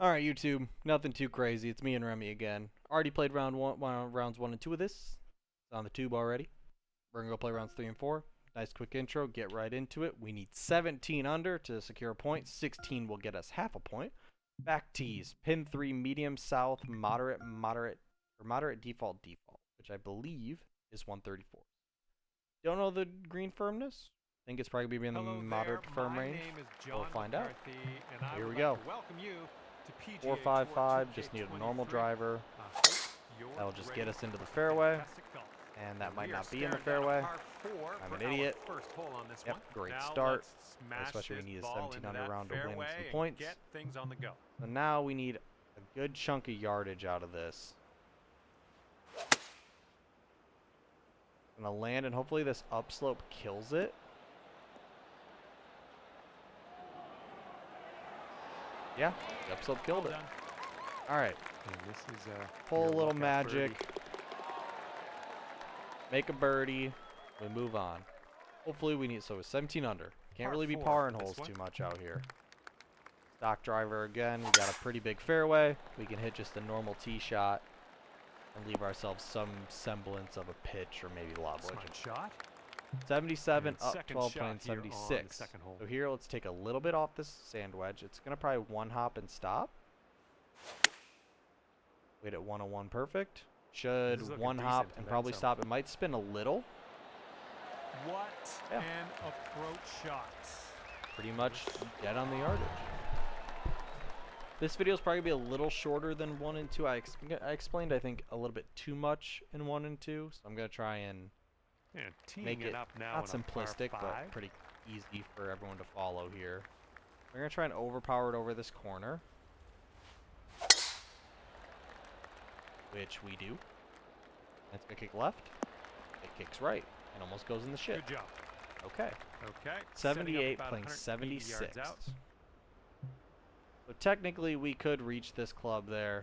Alright, YouTube. Nothing too crazy. It's me and Remy again. Already played rounds 1 and 2 of this. It's on the tube already. We're going to go play rounds 3 and 4. Nice quick intro. Get right into it. We need 17 under to secure a point. 16 will get us half a point. Back tees. Pin 3, medium, south, moderate, default, which I believe is 134. Don't know the green firmness. Think it's probably going to be in the moderate firm range. We'll find out. Here we go. 455, just need a normal driver. That'll just get us into the fairway. And that might not be in the fairway. I'm an idiot. Yep, great start. Especially we need a 17 under round to win some points. So now we need a good chunk of yardage out of this. I'm gonna land and hopefully this upslope kills it. Yeah, the upslope killed it. Alright. Pull a little magic. Make a birdie. We move on. Hopefully we need, so it's 17 under. Can't really be parring holes too much out here. Stock driver again. We got a pretty big fairway. We can hit just a normal tee shot and leave ourselves some semblance of a pitch or maybe lob wedge. 77 up 12 playing 76. So here let's take a little bit off this sand wedge. It's gonna probably one hop and stop. Wait at 101 perfect. Should one hop and probably stop. It might spin a little. What an approach shot. Pretty much dead on the yardage. This video is probably gonna be a little shorter than 1 and 2. I explained I think a little bit too much in 1 and 2, so I'm gonna try and make it not simplistic, but pretty easy for everyone to follow here. We're going to try and overpower it over this corner. Which we do. It's going to kick left. It kicks right. And almost goes in the shit. Good job. Okay. Okay. 78 playing 76. So technically we could reach this club there.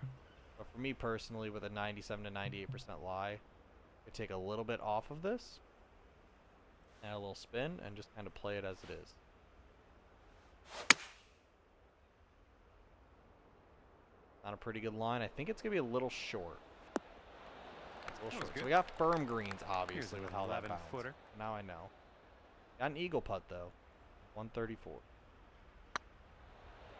But for me personally, with a 97 to 98% lie, I take a little bit off of this, add a little spin, and just kind of play it as it is. Not a pretty good line. I think it's going to be a little short. It's a little short. So we got firm greens, obviously, with how that bounced. Now I know. Got an eagle putt, though. 134.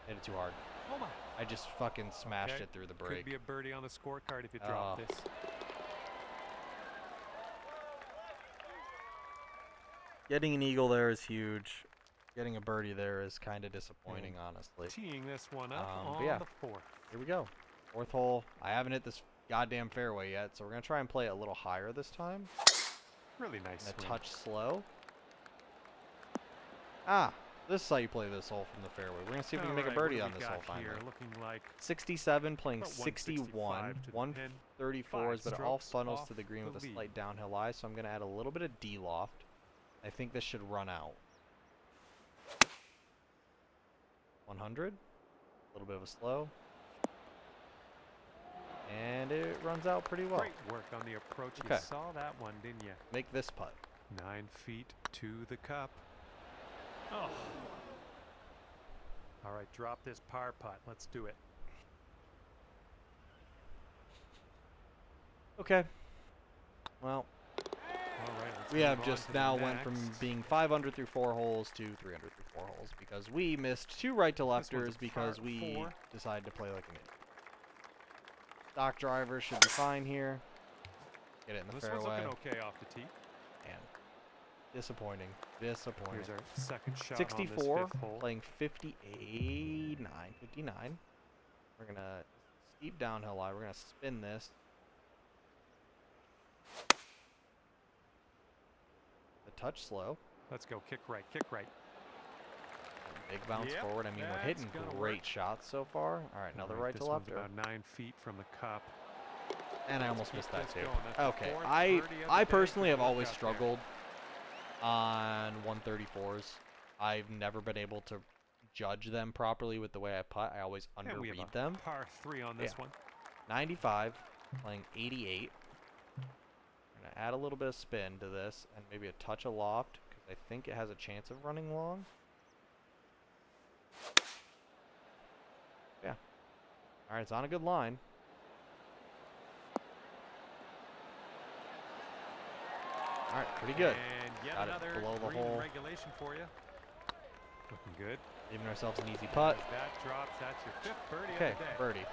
Hit it too hard. Oh my. I just fucking smashed it through the break. Could be a birdie on the scorecard if you drop this. Getting an eagle there is huge. Getting a birdie there is kind of disappointing, honestly. Teeing this one up on yeah, the 4th. Here we go. 4th hole. I haven't hit this goddamn fairway yet, so we're going to try and play it a little higher this time. Really nice. A touch slow. Ah, this is how you play this hole from the fairway. We're going to see if we can make a birdie on this hole finally. Looking like 67 playing 61. 134s, but it all funnels to the green with a slight downhill lie, so I'm going to add a little bit of D-loft. I think this should run out. 100. A little bit of a slow. And it runs out pretty well. Great work on the approach. You saw that one, didn't you? Make this putt. 9 feet to the cup. Oh. All right, drop this par putt. Let's do it. Okay. Well. We have just now went from being 5 under through 4 holes to 3 under through 4 holes because we missed 2 right to lefters because we decided to play like an idiot. Stock driver should be fine here. Get it in the fairway. This one's looking okay off the tee. And disappointing. Disappointing. Here's our second shot 64 on this 5th hole. Playing 59. We're gonna steep downhill lie. We're gonna spin this. Touch slow. Let's go. Kick right. Kick right. Big bounce forward. I mean, we're hitting great shots so far. All right, another right to left. About 9 feet from the cup. And I almost missed that too. Okay, I personally have always struggled on 134s. I've never been able to judge them properly with the way I putt. I always underread them. Par 3 on this one. 95, playing 88. Add a little bit of spin to this and maybe a touch of loft because I think it has a chance of running long. Yeah. All right, it's on a good line. All right, pretty good. And yet Got it another below the green hole. regulation for you. Looking good. Giving ourselves an easy putt. As that drops, that's your 5th birdie Okay, of the day. birdie.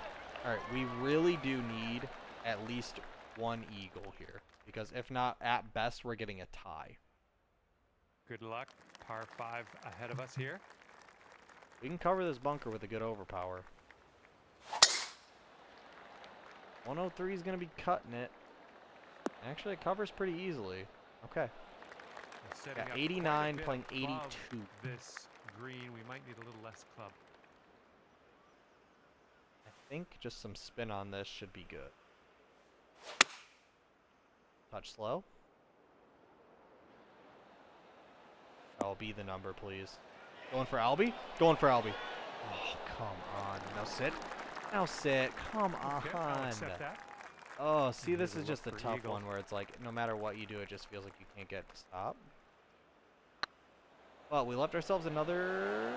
All right, we really do need at least one eagle here, because if not, at best, we're getting a tie. Good luck. Par 5 ahead of us here. We can cover this bunker with a good overpower. 103 is going to be cutting it. Actually, it covers pretty easily. Okay. Setting Got up 89, quite a playing bit above 82. This green, we might need a little less club. I think just some spin on this should be good. Touch slow. I'll be the number, please. Going for Albie? Going for Albie. Oh, come on. Now sit. Now sit. Come Okay, I'll on. accept that. Oh, see, And this here's is a just a look for tough eagle. one where it's like, no matter what you do, it just feels like you can't get to stop. Well, we left ourselves another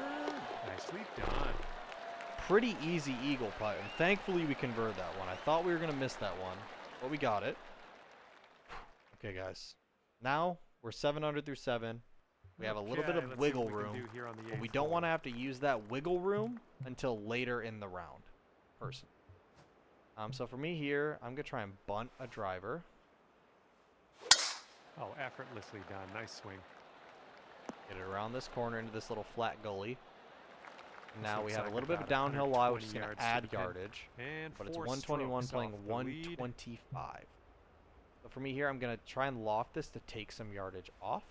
Nicely done. pretty easy eagle putt, and thankfully we converted that one. I thought we were going to miss that one, but we got it. Okay, guys. Now, we're 7 under through 7. We have a little bit Okay, of let's see what wiggle we can room, do here on the but we 8th don't hole. want to have to use that wiggle room until later in the round, personally. So for me here, I'm going to try and bunt a driver. Oh, effortlessly done. Nice swing. Get it around this corner into this little flat gully. Now we looks have a like little bit of about downhill lie, which is 120 going to yards to add the pin. yardage. And But it's 4 121 strokes playing off the lead. 125. So for me here, I'm going to try and loft this to take some yardage off.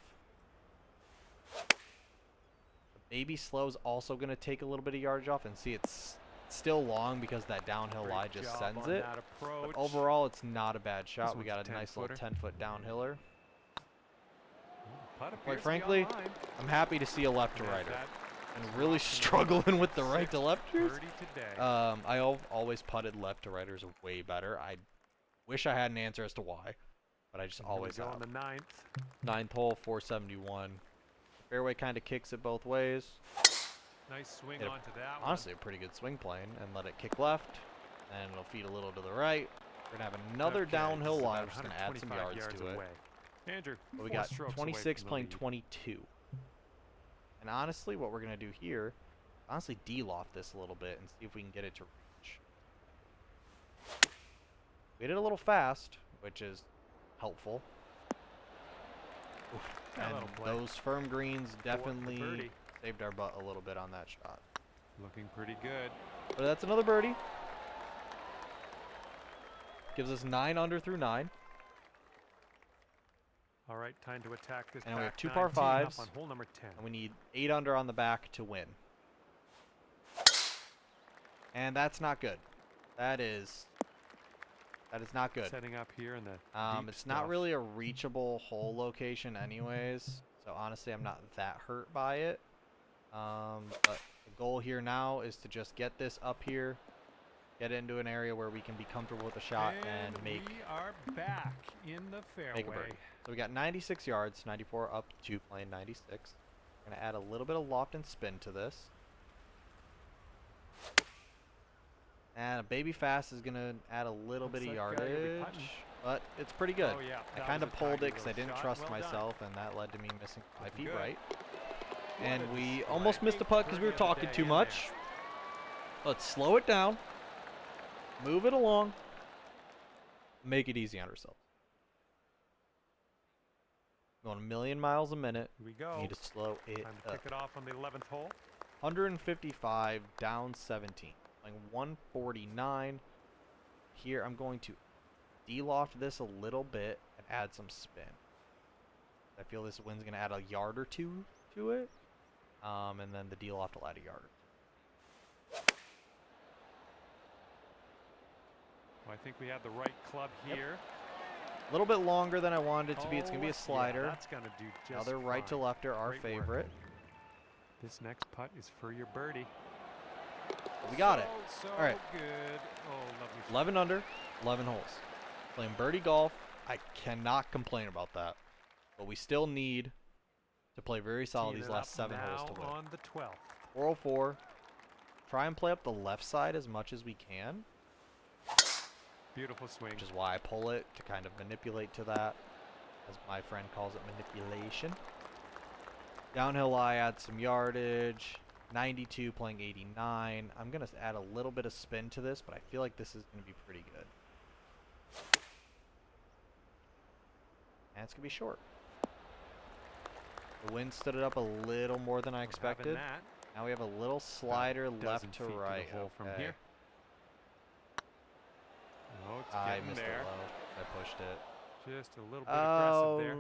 The baby slow is also going to take a little bit of yardage off. And see, it's still long because that downhill Great lie just job sends on it. that approach. But overall, it's not a bad shot. We one's got a a nice little 10-footer. 10-foot downhiller. Putt Quite appears to be frankly, online. I'm happy to see a left to And there's righter. that And really drop in the struggling with the right sixth to lefters. birdie today. I always putted left to righters way better. I wish I had an answer as to why, but I just And here we always go have. on the 9th. 9th hole, 471. Fairway kind of kicks it both ways. Nice swing Hit a- onto that Honestly, a pretty good swing plane, and let it kick left, and it'll feed a little to the right. We're gonna have one. another Okay, downhill this is line, about which is gonna add some 125 yards to it. away. Andrew, But we 4 got strokes away 26 from the playing lead. 22. And honestly, what we're gonna do here, honestly, de-loft this a little bit and see if we can get it to reach. We did it a little fast, which is helpful. Oof. Yeah, And that'll play. those firm greens For the definitely birdie. saved our butt a little bit on that shot. Looking pretty good. But that's another birdie. Gives us 9 under through 9. All right, time to attack this. And we have back 2 nine, par teeing up 5s. on hole number 10. And we need 8 under on the back to win. And that's not good. That is not good. Setting up here in the deep It's not stuff. really a reachable hole location anyways. So honestly, I'm not that hurt by it. But the goal here now is to just get this up here. Get into an area where we can be comfortable with the shot and make we are back in the fairway. a birdie. So we got 96 yards, 94 up to playing 96. We're going to add a little bit of loft and spin to this. And a baby fast is going to add a little bit of Looks like, you'll be yardage, putting. but it's pretty good. Oh, yeah, I that kind was of a pulled it tidy because I little didn't shot. trust Well done. myself, and that led to me missing 5 Looking feet good. right. What And a we display. almost missed a putt because we were Birdie of the talking day too in much. Let's slow it down, move it along, make it easy on ourselves. Going a million miles a minute. Here we go. Need to slow it Time to up. kick it off on the 11th hole. 155 down 17. Playing 149. Here I'm going to de-loft this a little bit and add some spin. I feel this wind's going to add a yard or two to it. And then the de-loft will add a yard. Well, I think we have the right club Yep. here. A little bit longer than I wanted it to be. It's going to be a Yeah, slider. that's going to do just Another right to fine. left are our Great work. favorite. This next putt is for your birdie. We got it. So All right. good. Oh, lovely. 11 under, 11 holes. Playing birdie golf. I cannot complain about that. But we still need to play very solid Teeing these it last up 7 holes to now win. on the 12th. 404. try and play up the left side as much as we can, Beautiful swing. which is why I pull it to kind of manipulate to that, as my friend calls it, manipulation. Downhill I add some yardage. 92 playing 89. I'm going to add a little bit of spin to this, but I feel like this is going to be pretty good. And it's going to be short. The wind stood it up a little more than I expected. Now we have a little slider left to right. From here. Oh, it's I getting missed there. it low. I pushed it. Just a little bit aggressive there. Oh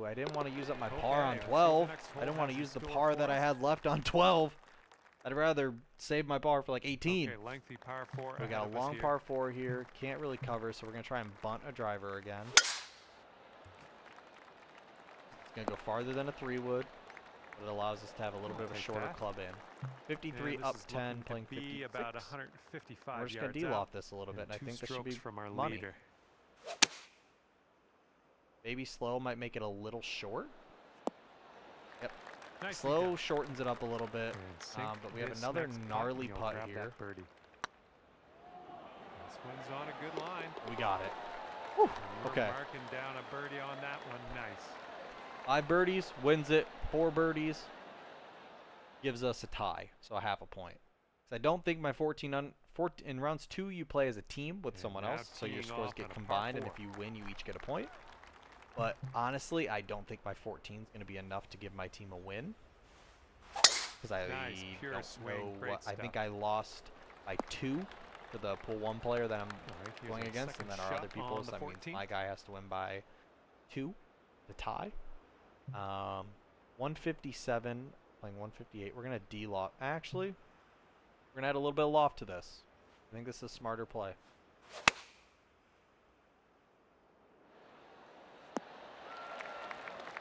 no, I didn't want to use up my Okay, par on let's see if 12. the next I didn't hole want to has use in the store par for that I us. had left on 12. I'd rather save my par for like 18. Okay, lengthy par 4. We got a long par 4 here. Can't really cover, so we're going to try and bunt a driver again. It's going to go farther than a 3 would, but it allows us to have a little bit of a shorter club in. 53 up 10, playing 56. About 155 We're just going to de-loft this a little bit, and I think this should be from our money. leader. Maybe slow might make it a little short. Yep. Nicely Slow done. shortens it up a little bit, And sink but we have this another next gnarly and you'll putt grab here. that birdie. This one's on a good line. We got it. Whew. We're Okay. marking down a birdie on that one. Nice. 5 birdies wins it. 4 birdies gives us a tie, so a half a point. 'Cause I don't think my 14 in rounds 2 you play as a team with And someone now else, so your teeing scores off get on a par combined, and 4. if you win, you each get a point. But honestly, I don't think my 14 is going to be enough to give my team a win. Because I Nice, pure don't swing, know great what. I think stuff. I lost by 2 to the pool 1 player that I'm Alright, here's going our against, and second then our other shot people, on so the that means 14th. my guy has to win by 2 to tie. 157, playing 158. We're going to de-loft. Actually, we're going to add a little bit of loft to this. I think this is a smarter play.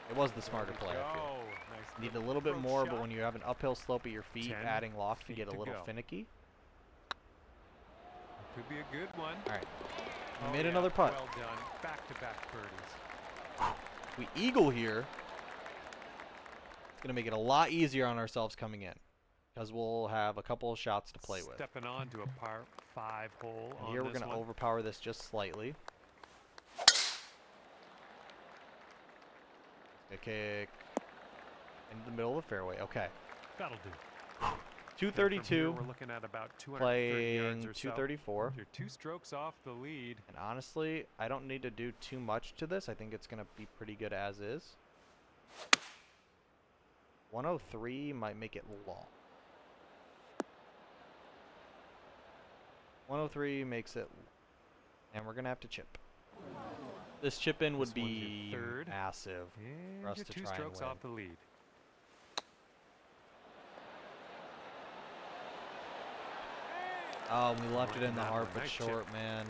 It was the smarter play, I feel. Nice Need a little little bit approach more, shot. but when you have an uphill slope at your feet, 10 adding loft can feet get a to little go. finicky. Could be a good one. All right. We Oh, made yeah, another putt. Well done. Back-to-back birdies. We eagle here. It's going to make it a lot easier on ourselves coming in, because we'll have a couple of shots to play with. Stepping on to a par 5 hole And on here we're this going to one. overpower this just slightly. A kick into the middle of the fairway. Okay. That'll do. Now from here, 232, we're looking at about 230 playing yards or so. 234. You're 2 strokes off the lead. And honestly, I don't need to do too much to this. I think it's going to be pretty good as is. 103 might make it long. 103 makes it, and we're going to have to chip. This chip in would This one's your be third. massive And for us you're to 2 try and strokes win. off the lead. Oh, we left it in the That heart one. but Nice chip. short, man.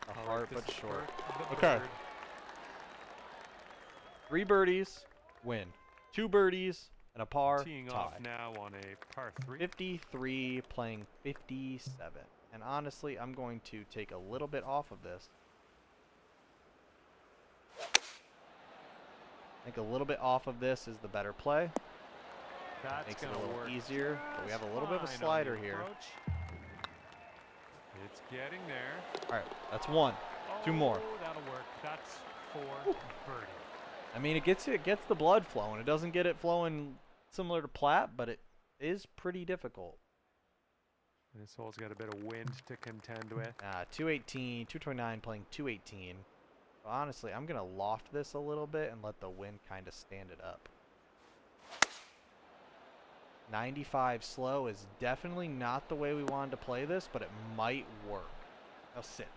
The I like heart this but short. bird, the Okay. bird. 3 birdies, win. 2 birdies, and a par, Teeing tie. off now on a par 3. 53 playing 57. And honestly, I'm going to take a little bit off of this. I think a little bit off of this is the better play. That's Makes it a gonna little work easier, but we have a just little bit of a fine on slider the here. approach. It's getting there. Alright, that's 1. 2 more. Oh, that'll work. That's 4 birdie. I mean, it gets the blood flowing. It doesn't get it flowing similar to Platt, but it is pretty difficult. This hole's got a bit of wind to contend with. 218, 229 playing 218. So honestly, I'm going to loft this a little bit and let the wind kind of stand it up. 95 slow is definitely not the way we wanted to play this, but it might work. Now sit.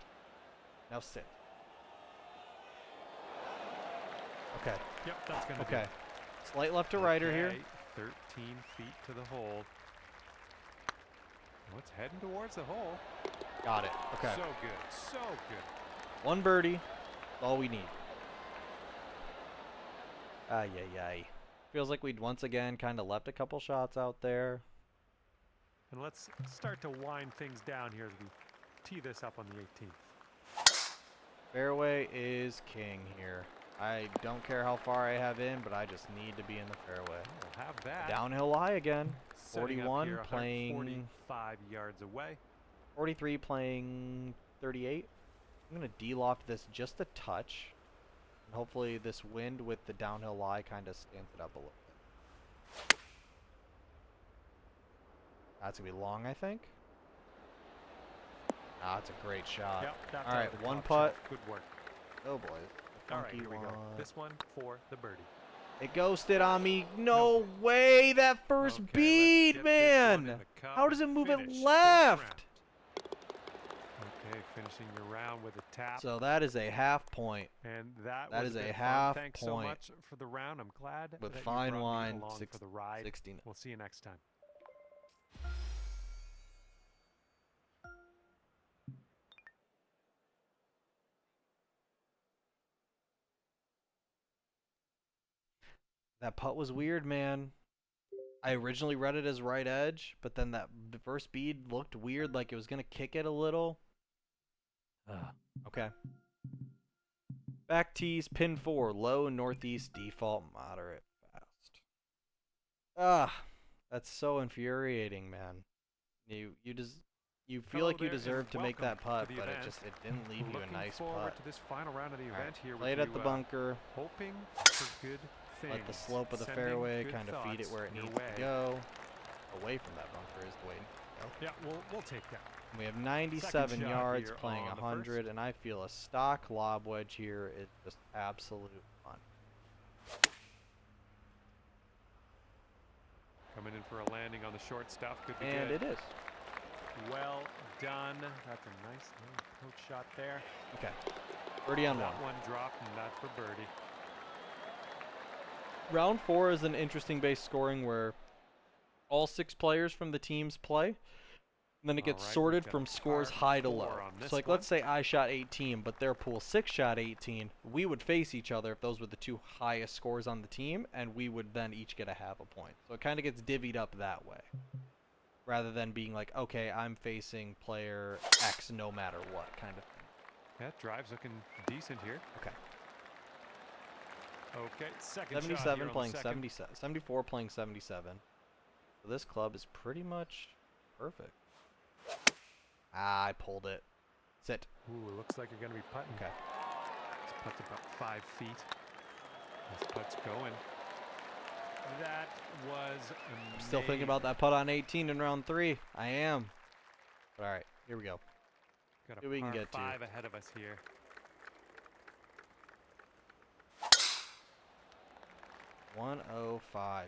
Now sit. Okay. Yep, that's gonna Okay. do. Slight left to righter here. Okay, 13 feet to the hole. Oh, it's heading towards the hole. Got it. Okay. So good, so good. 1 birdie. That's all we need. Ay, ay, ay. Feels like we'd once again kind of left a couple shots out there. And let's start to wind things down here as we tee this up on the 18th. Fairway is king here. I don't care how far I have in, but I just need to be in the fairway. We'll have that. Downhill lie again. Setting up 41 here, playing 45 yards away. 43 playing 38. I'm going to de-loft this just a touch. And hopefully this wind with the downhill lie kind of stands it up a little bit. That's going to be long, I think. Ah, that's a great shot. Yep, that's all out right, of the one top putt. shelf. Good work. Oh boy. All right, here we go. This one for the birdie. It ghosted on me. No way. That first Okay, let's bead, get this one in man. the cup How does it and move finish it this left? round. Okay, finishing your round with a tap. So that is a half point. And that That was is a a bit fun. half Thanks so point. much for the round. I'm glad With that you fine brought me wine, along for the ride. 69. We'll see you next time. That putt was weird, man. I originally read it as right edge, but then that first bead looked weird, like it was going to kick it a little. Okay. Back tees, pin 4, low, northeast, default, moderate, fast. That's so infuriating, man. You feel Hello like you there, deserve and to make that welcome putt, to the but event. it didn't leave you a Looking nice forward putt. to this final round of the event here Play it with at the you, bunker. hoping for good things. Let the slope of the Sending fairway good kind of feed it thoughts where it your needs way. to go. Away from that bunker is the way to go. Yeah, we'll take that. We have 97 shot yards here playing on the 100, first. and I feel a stock lob wedge here is just absolute fun. Coming in for a landing on the short stuff. Could be And good. it is. Well done. That's a nice little approach shot there. Okay. Birdie on That one. one dropped, and that's for birdie. Round 4 is an interesting base scoring where all 6 players from the teams play. And then it gets Alright, sorted we've got from a scores par high to 4 low. on this So like one. let's say I shot 18, but their pool 6 shot 18. We would face each other if those were the 2 highest scores on the team, and we would then each get a half a point. So it kind of gets divvied up that way. Rather than being like, okay, I'm facing player X no matter what kind of thing. Yeah, drive's looking decent here. Okay. Okay, second shot 77 here on playing the second. 77. 74 playing 77. So this club is pretty much perfect. Ah, I pulled it. Sit. Ooh, it looks like you're going to be putting. Okay. This putt's about 5 feet. This putt's going. That was amazing. I'm still thinking about that putt on 18 in round 3. I am. But all right, here we go. Got a See what we can par get to. 5 ahead of us here. .105.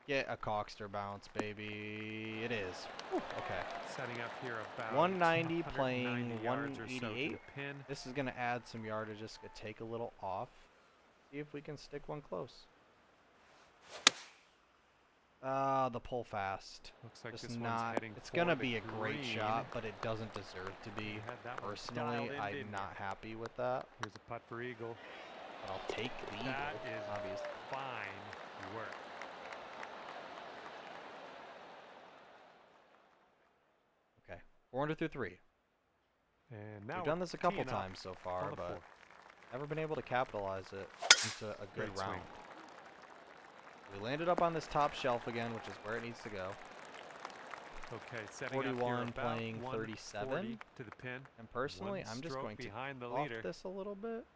Get a Cockster bounce, baby. It is. Whew, okay. Setting up here about 190 playing 190 yards or so to 188. the pin. This is going to add some yardage. Just going to take a little off. See if we can stick one close. The pull fast. Looks like Just this one's not. heading It's for going to the be a great green. shot, but it doesn't deserve to be. You had that one Personally, dialed in, I'm didn't not you? happy with that. Here's a putt for eagle. But I'll take the eagle, That is obviously. fine work. Okay. 400 through 3. And now We've done this a couple teeing up times so on far, the but fourth. never been able to capitalize it into a good Great round. swing. We landed up on this top shelf again, which is where it needs to go. Okay, setting up 41 here about playing 140 37. to the pin. And personally, One I'm just stroke going to behind the off leader. this a little bit.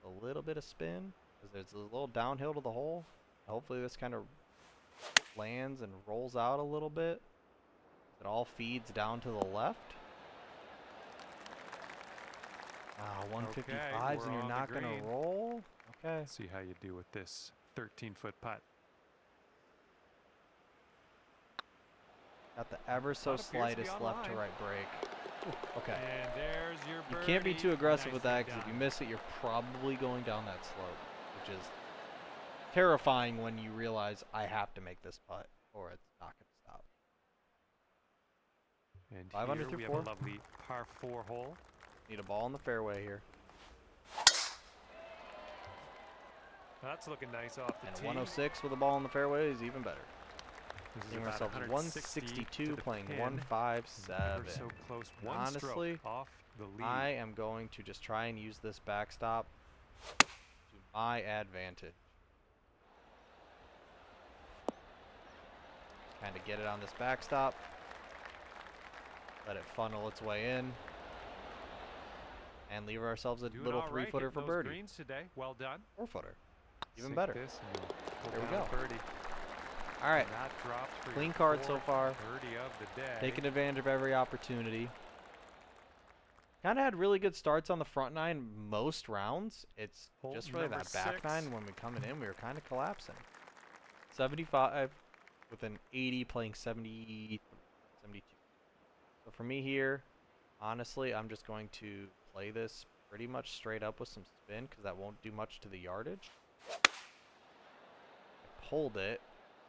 A little bit of spin. Because there's a little downhill to the hole. Hopefully this kind of lands and rolls out a little bit. It all feeds down to the left. Ah, 155s we're and you're on the not going to green. roll? Okay. Let's see how you do with this 13-foot putt. Got the ever so Putt appears to be slightest on left to line. right break. Ooh, okay. And there's your You birdie. can't be too aggressive with that Nicely because if you done. miss it, you're probably going down that slope, which is terrifying when you realize I have to make this putt or it's not going to stop. And 500 here through we 4. have a lovely par 4 hole. Need a ball in the fairway here. That's looking nice off the And a tee. 106 with a ball in the fairway is even better. This is Getting about ourselves 160 to 162 the playing pin. 157. Ever so close. One Honestly, stroke off the lead. I am going to just try and use this backstop to my advantage. Kind of get it on this backstop. Let it funnel its way in. And leave ourselves a Doing little all right, three-footer hitting for those birdie. greens today. Well done. Four-footer. Even Sink better. this and pull There we down a go. birdie. All right. And that drops for Clean your card so fourth far. birdie of the day. Taking advantage of every opportunity. Kind of had really good starts on the front nine most rounds. It's Hole just really number that back 6. nine when we coming in, we were kind of collapsing. 75 with an 80 playing 70, 72. So for me here, honestly, I'm just going to play this pretty much straight up with some spin because that won't do much to the yardage. I pulled it.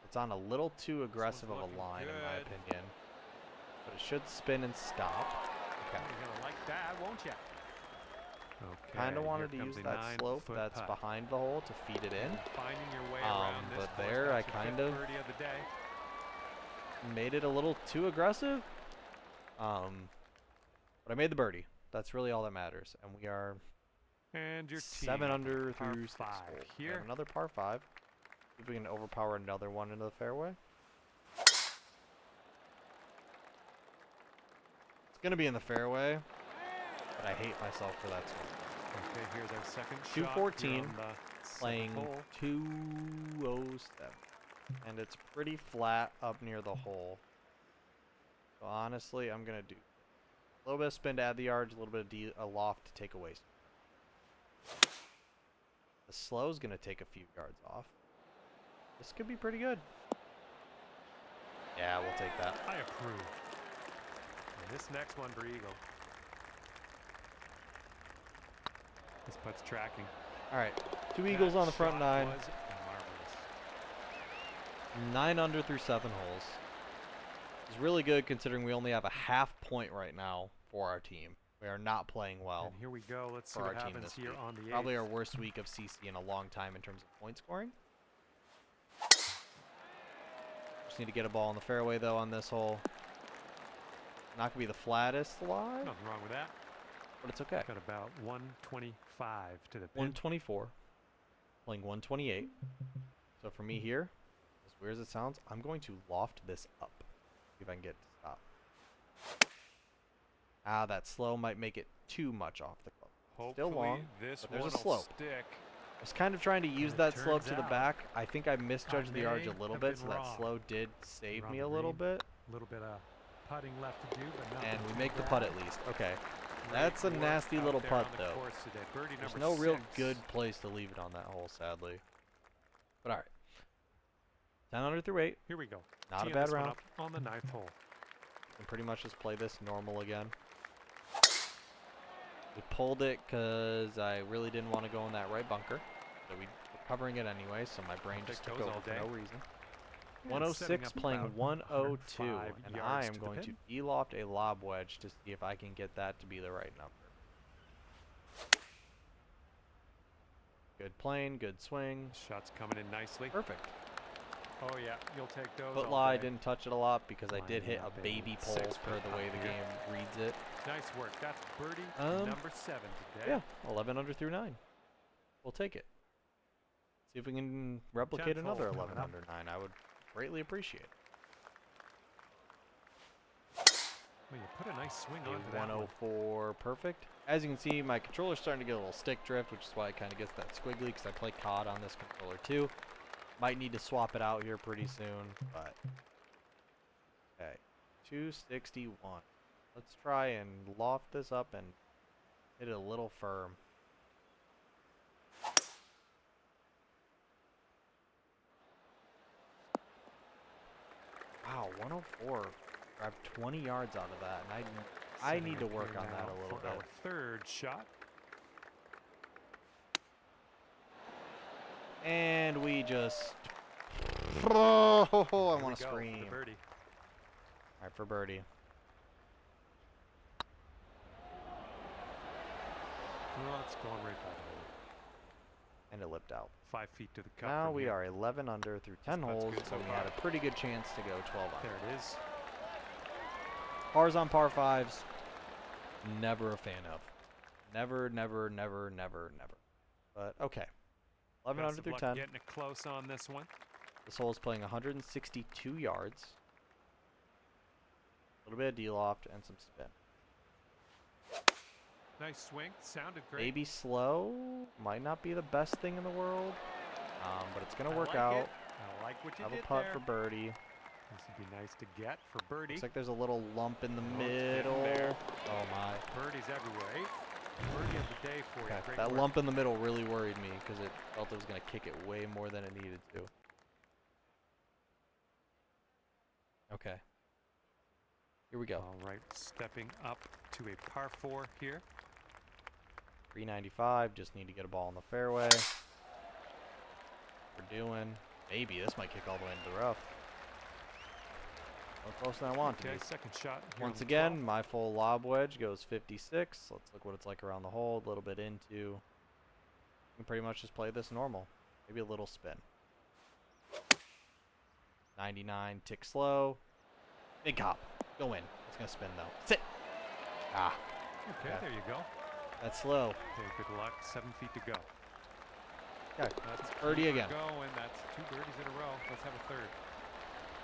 It's on a little too aggressive of a line in my opinion. But it should spin and stop. Okay. You're going to like that, won't you? Okay, Kind of here wanted to comes use a that 9 slope foot that's putt. behind the hole to feed it in. Finding your way around this But course, there I that's your kind fifth of birdie of the day. made it a little too aggressive. But I made the birdie. That's really all that matters. And we are And your 7 under par through 6 5 holes. We here. have another par 5. See if we can overpower another one into the fairway. It's going to be in the fairway. But I hate myself for that swing. Okay, here's our second shot. 214, here on the playing seventh hole. 207. And it's pretty flat up near the hole. So honestly, I'm going to do a little bit of spin to add the yards, a little bit of a loft to take away. The slow is going to take a few yards off. This could be pretty good. Yeah, we'll take that. I approve. And this next one for Eagle. This putt's tracking. All right, 2 eagles on the front shot 9. was marvelous. 9 under through 7 holes. It's really good considering we only have a half point right now for our team. We are not playing well And here we go. Let's see for our what team happens this here week. on the 8th. Probably our worst week of CC in a long time in terms of point scoring. Just need to get a ball in the fairway though on this hole. Not gonna be the flattest lie, Nothing wrong with that. but it's okay. Got about 125 to the pin. 124, playing 128. So for me here, as weird as it sounds, I'm going to loft this up. See if I can get it to stop. Ah, that slow might make it too much off the club. Hopefully Still long, this but there's a one will slope. stick. I was kind of trying to use it that slope turns to the out back. I think I misjudged the yardage may a little have bit, been so that wrong. slow did save We're on me the a little green. bit. A little bit of putting left to do, but nothing And we too make the bad. putt at least. Okay. Great That's a work nasty out little there putt, on the though. course today. Birdie There's number no real 6. good place to leave it on that hole, sadly. But all right. 10 under through 8. Here we go. Not a Teeing bad this one round. up on the 9th hole. And pretty much just play this normal again. We pulled it because I really didn't want to go in that right bunker. So we were covering it anyway, so my brain just took those over all for day. no reason. And 106 setting up playing about 102, 105 and yards I am to the going to pin. de-loft a lob wedge to see if I can get that to be the right number. Good plane, good swing. Shot's coming in nicely. Perfect. Oh yeah, you'll take those Foot all lie, day. didn't touch it a lot because I did Lining hit up a a baby pole 6 per foot the way the here. game reads it. Nice work. That's birdie number 7 today. Yeah, 11 under through 9. We'll take it. See if we can replicate 10th another hole 11 coming up. under 9. I would greatly appreciate it. Well, you put a nice swing A on that one. 104 perfect. As you can see, my controller's starting to get a little stick drift, which is why it kind of gets that squiggly because I play COD on this controller too. Might need to swap it out here pretty soon, but okay. 261. Let's try and loft this up and hit it a little firm. Wow, 104. Grabbed 20 yards out of that, and I Setting need to up work here on that now a little for bit. our third shot. And we just... Oh, I Here we want go to for scream. the birdie. All right, for birdie. Well, it's going right by the hole. And it lipped out. 5 feet to the cup. Now from we here. are 11 under through 10 putt's holes, good so and we had far. a pretty good chance to go 12 under. There it is. Pars on par 5s, never a fan of. Never, never, never, never, never. But okay. 11 Best under of through luck 10. getting it close on this one. This hole is playing 162 yards. A little bit of D-loft and some spin. Nice swing. Sounded great. Maybe slow. Might not be the best thing in the world. But it's going to work like out. It. I like what you Have a did putt there. for birdie. This would be nice to get for birdie. Looks like there's a little lump in the Oh, it's getting middle. there. Oh my. Birdies everywhere. Birdie of the day for you. Okay. Great That work. lump in the middle really worried me because it felt it was going to kick it way more than it needed to. Okay. Here we go. All right, stepping up to a par 4 here. 395. Just need to get a ball in the fairway. We're doing. Maybe this might kick all the way into the rough. More close than I want to Okay, be. second shot. Here Once on the again, 12th. my full lob wedge goes 56. Let's look what it's like around the hole. A little bit into. You can pretty much just play this normal. Maybe a little spin. 99, tick slow. Big hop. Go in. It's going to spin though. Sit. Ah, Okay, okay. there you go. that's slow. Okay, good luck. 7 feet to go. Okay, That's birdie keep again. Going. That's 2 birdies in a row. Let's have a third.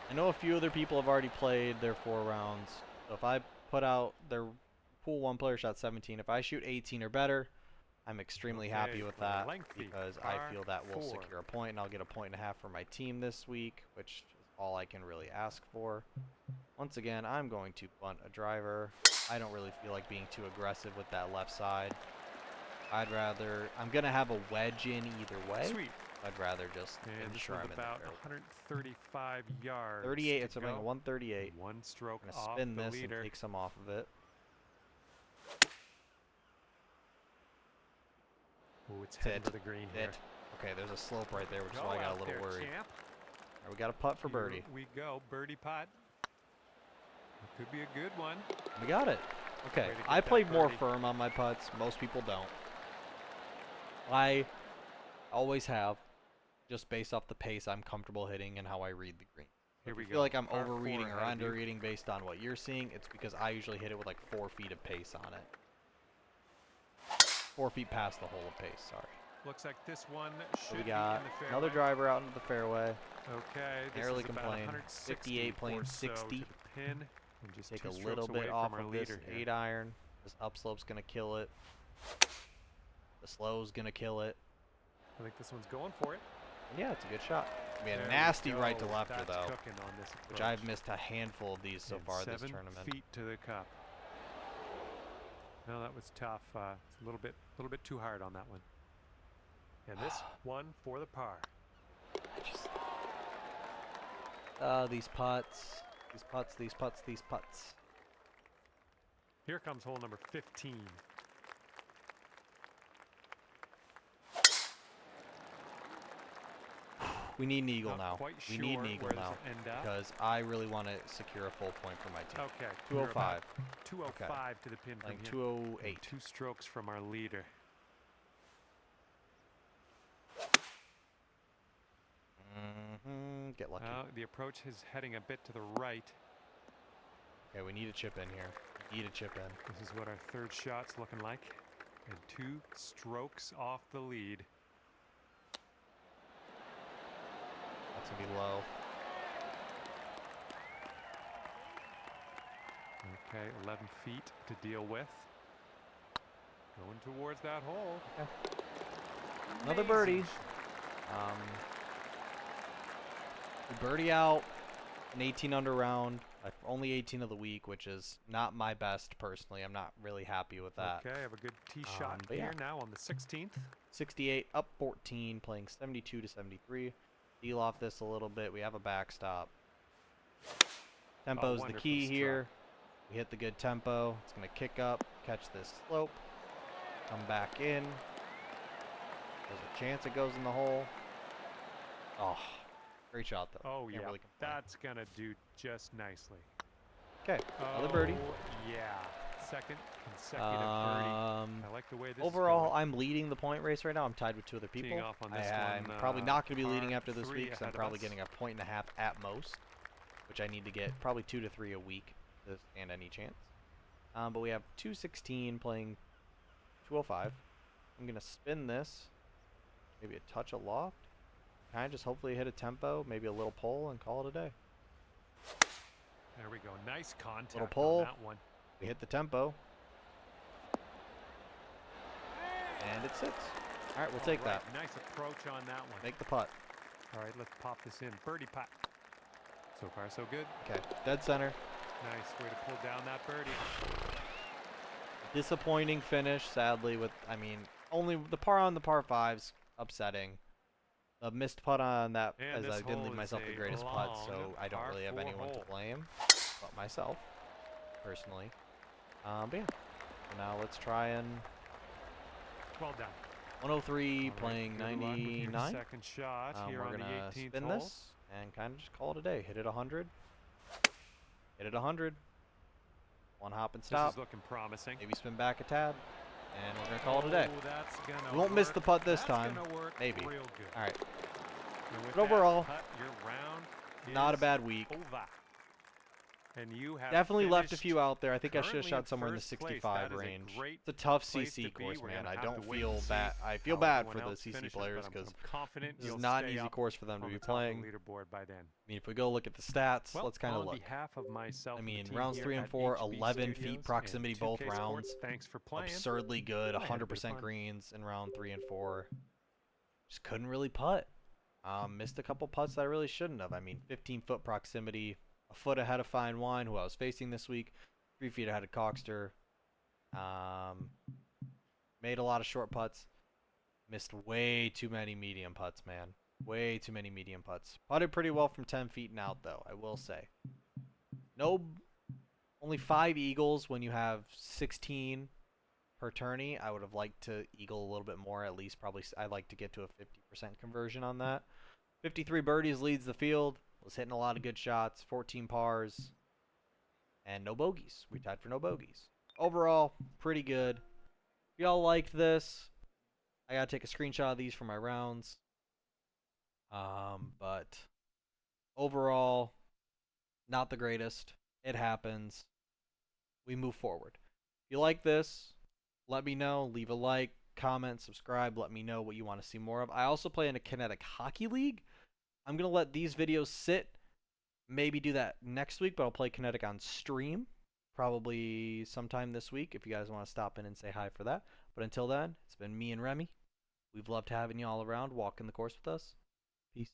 I know a few other people have already played their 4 rounds. So if I put out their pool 1 player shot 17, if I shoot 18 or better, I'm extremely happy Okay, with for a that lengthy because par I feel that will 4. secure a point and I'll get a point and a half for my team this week, which is all I can really ask for. Once again, I'm going to bunt a driver. I don't really feel like being too aggressive with that left side. I'm going to have a wedge in either way. Sweet. I'd rather just And this ensure one's I'm in the about fairway. 135 yards. 38, to it's running a go. 138. 1 stroke I'm going to off spin the this leader. and take some off of it. Oh, it's heading Sit. for the green here. Sit. Okay, there's a slope right there, which is Go why I got a out little there, worried. champ. All right, we got a putt for Here birdie. we go. Birdie putt. It could be a good one. We got it. Okay, Way to get I that played more birdie. firm on my putts. Most people don't. I always have, just based off the pace I'm comfortable hitting and how I read the green. Here If we you go. feel like I'm Par 4 overreading or ahead of you. underreading based on what you're seeing, it's because I usually hit it with like 4 feet of pace on it. 4 feet past the hole of pace, sorry. Looks like this one So should we be got in the fairway. another driver out into the fairway. Okay, this Narrowly is about complain. 160 58 playing or so 60. to the pin, and just Take 2 a strokes little away bit from off our of this leader here. 8 iron. This upslope's going to kill it. The slow's going to kill it. I think this one's going for it. And yeah, it's a good shot. I mean, There a we nasty right to go. lefter, That's though, cooking on this which approach. I've missed a handful of these so And far this 7 tournament. feet to the cup. No, that was tough. It's a little bit too hard on that one. And this one for the par. These putts. These putts, these putts, these putts. Here comes hole number 15. We need an eagle Not now. quite We sure need an eagle where now. this will end up. Because I really want to secure a full point for my team. Okay. we're about 205. 205 to the pin from Like here. 208. 2 strokes from our leader. Get lucky. The approach is heading a bit to the right. Okay, we need a chip in here. We need a chip in. This is what our third shot's looking like. And 2 strokes off the lead. That's going to be low. Okay, 11 feet to deal with. Going towards that hole. Another birdie. Amazing. We birdie out an 18 under round. Only 18 of the week, which is not my best personally. I'm not really happy with that. Okay, I have a good tee shot but here yeah. now on the 16th. 68 up 14, playing 72 to 73. Deal off this a little bit. We have a backstop. Tempo's the wonderful key stroke. here. We hit the good tempo. It's going to kick up, catch this slope, come back in. There's a chance it goes in the hole. Oh, great shot though. Oh, Can't yeah. really complain. That's going to do just nicely. Okay, another birdie. Oh, yeah. Second consecutive birdie. I like the way this Overall, is going. I'm leading the point race right now. I'm tied with 2 other people. Teeing off on this I'm one, probably not going to be par leading after this 3 week, so I'm ahead of probably us. getting a point and a half at most, which I need to get probably 2 to 3 a week to stand any chance. But we have 216 playing 205. I'm going to spin this. maybe a touch of loft. Kind of just hopefully hit a tempo, maybe a little pull, and call it a day. There we go. Nice contact Little pull. on that one. We hit the tempo. And it sits. All right, we'll take that. Nice approach on that one. Make the putt. All right, let's pop this in. Birdie putt. So far, so good. Okay, dead center. Nice way to pull down that birdie. Disappointing finish, sadly, with, I mean, only the par on the par 5's upsetting. The missed putt on that, And as I this didn't leave hole myself is the a greatest putt, long so I don't par really have 4 anyone to hole. blame but myself, personally. But yeah, so now let's try and Well done. 103 All right, playing good luck with your 99. second shot here We're on the gonna 18th spin hole. this and kind of just call it a day. Hit it 100. Hit it 100. One hop and This stop. is looking promising. Maybe spin back a tad, and we're gonna call it a day. Oh, that's gonna We won't miss work. the putt this That's time. gonna work Maybe. real good. All right. And with But overall, that putt, your round not a is bad week. over. And you have Definitely left a finished few out there. I think I should have currently shot in somewhere in the first place. 65 That is a range. great It's a tough place CC to be. course, We're man. gonna I have don't to wait feel and see bad. I feel how bad for everyone the else CC finishes, players but because I'm confident this you'll is not an stay easy up course for them to on be the top of playing. the leaderboard by then. I mean, if we go look at the stats, Well, let's kind of on look. behalf of myself I and the mean, team rounds here 3 and at 4, HB 11 Studios feet proximity and both 2K rounds. Sports, thanks for playing. Absurdly good, I had a bit of 100% fun. greens in round 3 and 4. Just couldn't really putt. Missed a couple putts that I really shouldn't have. I mean, 15-foot proximity, a foot ahead of Fine Wine, who I was facing this week, 3 feet ahead of Coxter. Made a lot of short putts. Missed way too many medium putts, man. Way too many medium putts. Putted pretty well from 10 feet and out, though, I will say. No, only 5 eagles when you have 16 per tourney. I would have liked to eagle a little bit more, at least probably. I'd like to get to a 50% conversion on that. 53 birdies leads the field. Was hitting a lot of good shots. 14 pars. And no bogeys. We tied for no bogeys. Overall, pretty good. If y'all like this, I gotta take a screenshot of these for my rounds. But overall, not the greatest. It happens. We move forward. If you like this, let me know. Leave a like, comment, subscribe. Let me know what you want to see more of. I also play in a Kinetic Hockey League. I'm going to let these videos sit. Maybe do that next week, but I'll play Kinetic on stream. Probably sometime this week if you guys want to stop in and say hi for that. But until then, it's been me and Remy. We've loved having you all around, walking the course with us. Peace.